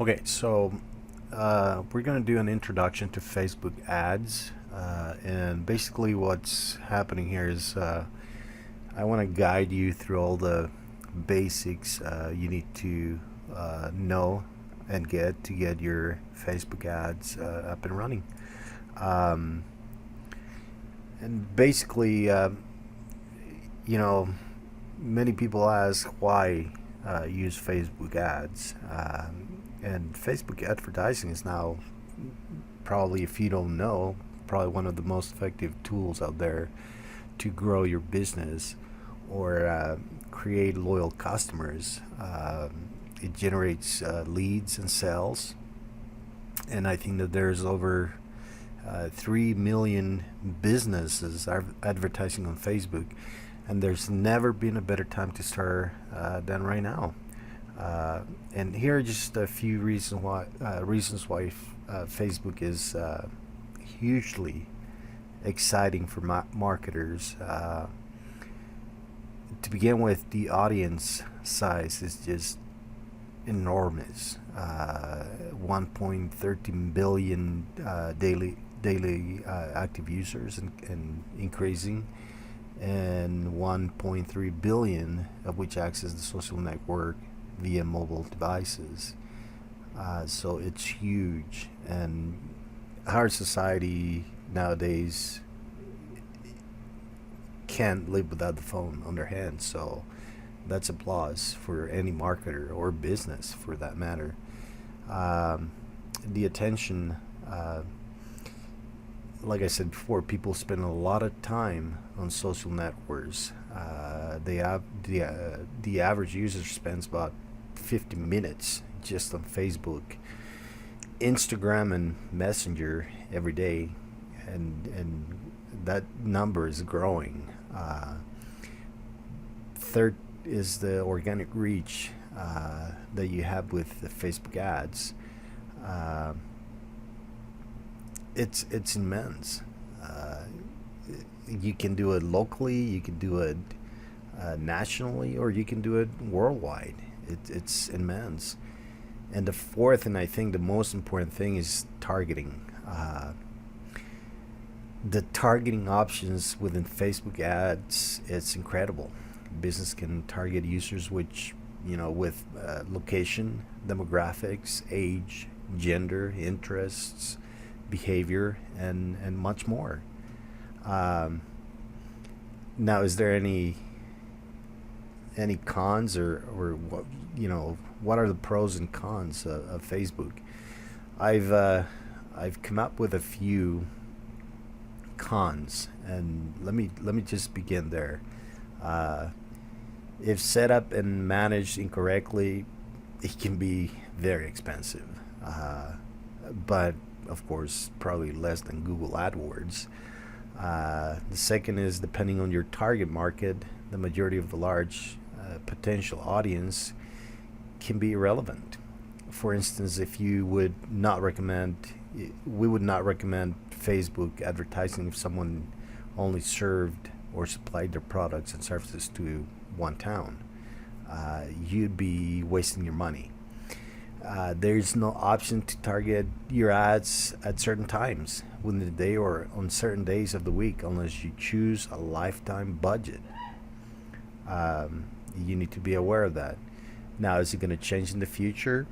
Okay, so we're going to do an introduction to Facebook ads. And basically, what's happening here is I want to guide you through all the basics you need to know and get to get your Facebook ads up and running. Um, and basically, you know, many people ask why use Facebook ads. And Facebook advertising is now probably, if you don't know, probably one of the most effective tools out there to grow your business or create loyal customers. It generates leads and sales, and I think that there's over 3 million businesses are advertising on Facebook, and there's never been a better time to start than right now. And here are just a few reasons why Facebook is hugely exciting for marketers. To begin with, the audience size is just enormous. 1.13 billion daily active users and increasing, and 1.3 billion of which access the social network via mobile devices. So it's huge, and our society nowadays can't live without the phone on their hands. So that's applause for any marketer or business for that matter. Um, the attention, like I said before, people spend a lot of time on social networks. The average user spends about 50 minutes just on Facebook, Instagram, and Messenger every day, and that number is growing. Third is the organic reach that you have with the Facebook ads. Uh, it's immense. Uh, you can do it locally, you can do it nationally, or you can do it worldwide. It's immense. And the fourth, and I think the most important thing, is targeting. The targeting options within Facebook ads, it's incredible. Business can target users which, with location, demographics, age, gender, interests, behavior, and much more. Um, Now, is there any cons, or what are the pros and cons of Facebook? I've uh, I've come up with a few cons, and let me just begin there. Uh, if set up and managed incorrectly, it can be very expensive. Uh, but of course, probably less than Google AdWords. The second is, depending on your target market, the majority of the large potential audience can be irrelevant. For instance, if you would not recommend, we would not recommend Facebook advertising if someone only served or supplied their products and services to one town. You'd be wasting your money. There's no option to target your ads at certain times within the day or on certain days of the week unless you choose a lifetime budget. Um, you need to be aware of that. Now, is it going to change in the future?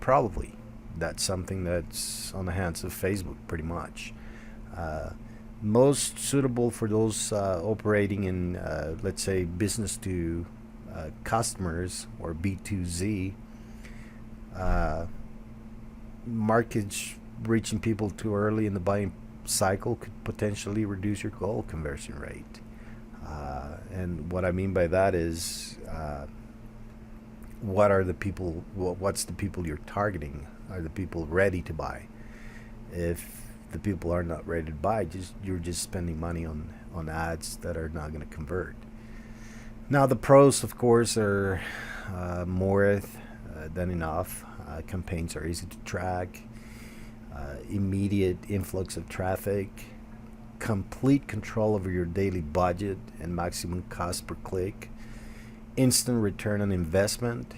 Probably. That's something that's on the hands of Facebook, pretty much. Uh, Most suitable for those operating in, let's say, business to customers, or B2Z, uh, markets reaching people too early in the buying cycle could potentially reduce your goal conversion rate. And what I mean by that is, what are the people? What's the people you're targeting? Are the people ready to buy? If the people are not ready to buy, you're just spending money on ads that are not going to convert. Now, the pros, of course, are more than enough. Campaigns are easy to track, immediate influx of traffic, complete control over your daily budget and maximum cost per click, instant return on investment,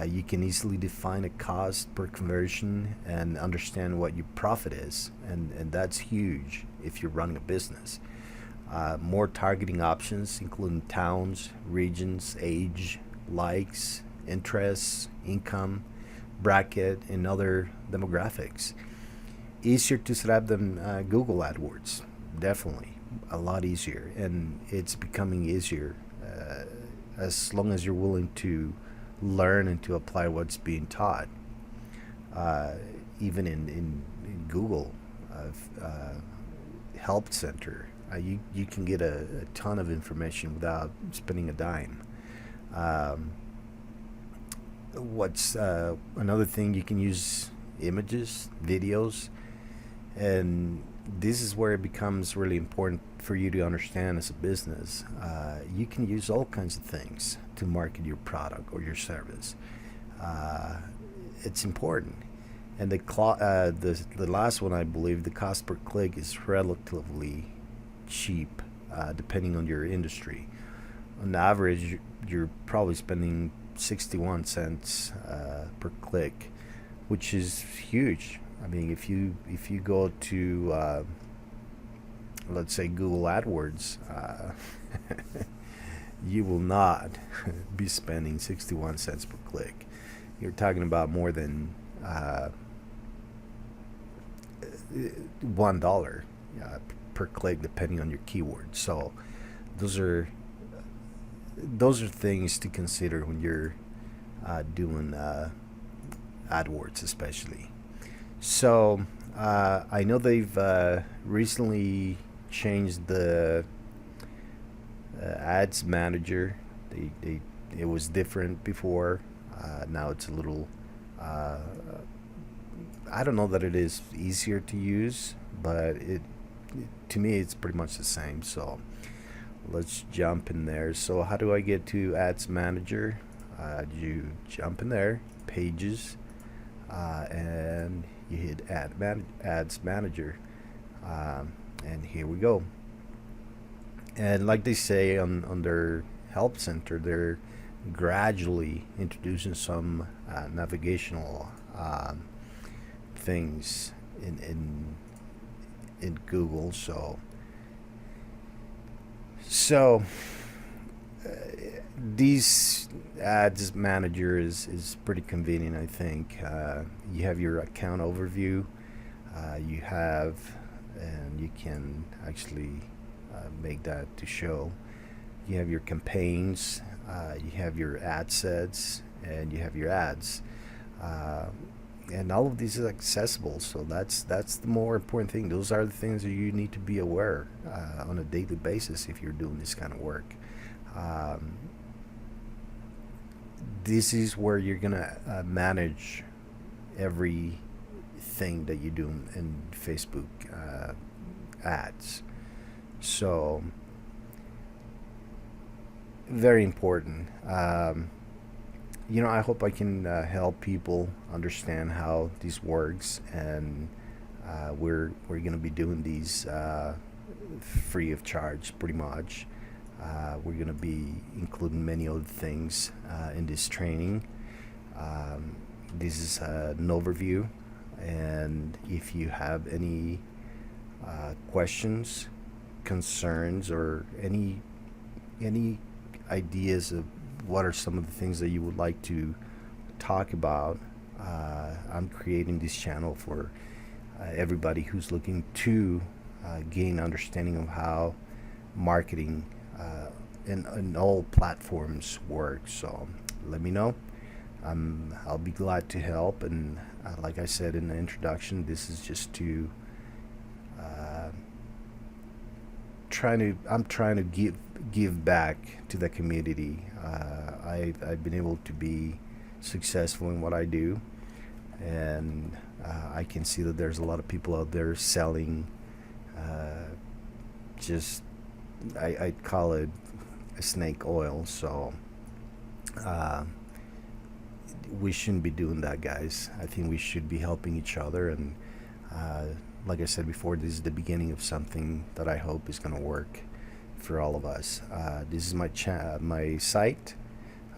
You can easily define a cost per conversion and understand what your profit is, and that's huge if you're running a business. More targeting options, including towns, regions, age, likes, interests, income, bracket, and other demographics. Easier to set up than Google AdWords, definitely. A lot easier, and it's becoming easier as long as you're willing to learn and to apply what's being taught. Uh, Even in Google Help Center, you can get a ton of information without spending a dime. Um, what's Another thing, you can use images, videos, and this is where it becomes really important for you to understand as a business. You can use all kinds of things to market your product or your service. Uh, it's important. And the last one, I believe, the cost per click is relatively cheap, depending on your industry. On average, you're probably spending 61 cents per click, which is huge. I mean, if you go to let's say Google AdWords, you will not be spending 61 cents per click. You're talking about more than $1 per click, depending on your keyword. So those are those are things to consider when you're doing AdWords, especially. So I know they've recently changed the ads manager. It was different before. Now it's a little. I don't know that it is easier to use, but to me it's pretty much the same. So let's jump in there. So how do I get to Ads Manager? You jump in there, Pages, and you hit Ads Manager, and here we go. And like they say on their help center, they're gradually introducing some navigational things in Google. So uh, these ads manager is pretty convenient, I think. You have your account overview. You have, and you can actually make that to show. You have your campaigns. You have your ad sets, and you have your ads. Uh, and all of these is accessible, so that's the more important thing. Those are the things that you need to be aware on a daily basis if you're doing this kind of work. um, this is where you're gonna manage everything that you do in Facebook ads. So very important. I hope I can help people understand how this works, and we're gonna be doing these free of charge, pretty much. We're gonna be including many other things in this training. Um, this is an overview, and if you have any questions, concerns, or any ideas of what are some of the things that you would like to talk about, I'm creating this channel for everybody who's looking to gain understanding of how marketing in all platforms work. So let me know. I'll be glad to help. And like I said in the introduction, this is just to uh, I'm trying to give back to the community. I've been able to be successful in what I do, and I can see that there's a lot of people out there selling uh, just I call it snake oil. So uh, we shouldn't be doing that, guys. I think we should be helping each other, and uh, like I said before, this is the beginning of something that I hope is going to work for all of us. This is my site.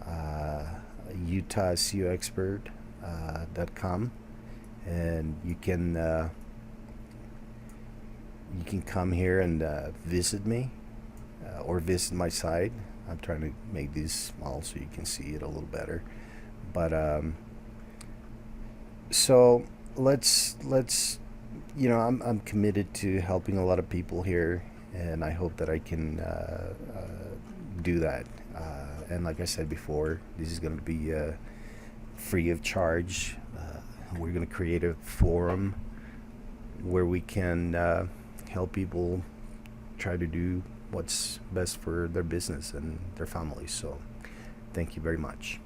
Uh, utahcuexpert.com, and you can come here and visit me, or visit my site. I'm trying to make these small so you can see it a little better. But so let's I'm committed to helping a lot of people here, and I hope that I can do that. And like I said before, this is going to be free of charge. We're going to create a forum where we can help people try to do what's best for their business and their families. So thank you very much.